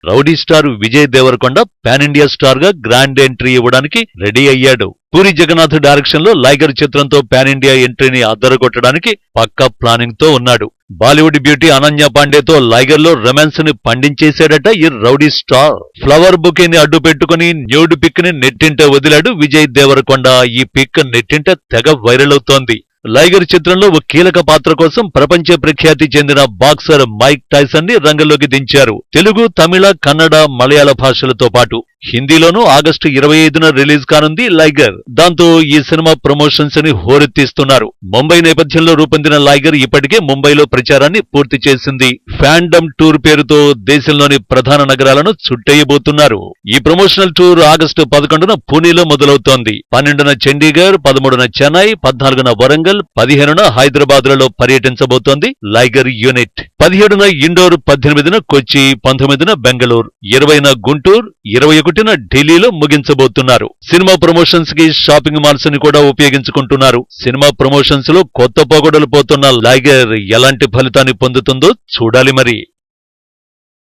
Rowdy star Vijay Deverakonda pan India star గా grand entry ఇవ్వడానికి ready అయ్యాడు. పూరి జగన్నాథ్ డైరెక్షన్ లో లైగర్ చిత్రంతో పాన్ ఇండియా ఎంట్రీని అద్దరగొట్టడానికి పక్కా ప్లానింగ్ తో ఉన్నాడు. బాలీవుడ్ బ్యూటీ అనన్య పాండేతో లైగర్ లో రొమాన్స్ ని పండించేశాడట ఈ రౌడీ స్టార్. ఫ్లవర్ బుకేని అడ్డు పెట్టుకుని న్యూడ్ పిక్ ని నెట్టింట వదిలాడు విజయ్ దేవరకొండ. ఈ పిక్ నెట్టింట తెగ వైరల్ అవుతోంది. లైగర్ చిత్రంలో ఓ కీలక పాత్ర కోసం ప్రపంచ ప్రఖ్యాతి చెందిన బాక్సర్ మైక్ టైసన్ ని రంగంలోకి దించారు. తెలుగు, తమిళ, కన్నడ, మలయాళ భాషలతో పాటు హిందీలోనూ ఆగస్టు 25న రిలీజ్ కానుంది లైగర్. దాంతో ఈ సినిమా ప్రమోషన్స్ ని హోరెత్తిస్తున్నారు. ముంబై నేపథ్యంలో రూపొందిన లైగర్ ఇప్పటికే ముంబైలో ప్రచారాన్ని పూర్తి చేసింది. ఫ్యాండమ్ టూర్ పేరుతో దేశంలోని ప్రధాన నగరాలను చుట్టేయబోతున్నారు. ఈ ప్రమోషనల్ టూర్ ఆగస్టు 11న పూణేలో మొదలవుతోంది. 12న చండీగఢ్, 13న చెన్నై, 14న వరంగల్, 15న హైదరాబాద్లలో పర్యటించబోతోంది లైగర్ యూనిట్. 17న ఇండోర్, 18న కొచ్చి, 19న బెంగళూరు, 20న గుంటూరు, 21న ఢిల్లీలో ముగించబోతున్నారు. సినిమా ప్రమోషన్స్ కి షాపింగ్ మాల్స్ ని కూడా ఉపయోగించుకుంటున్నారు. సినిమా ప్రమోషన్స్ లో కొత్త పోగొడలు పోతున్న లైగర్ ఎలాంటి ఫలితాన్ని పొందుతుందో చూడాలి మరి.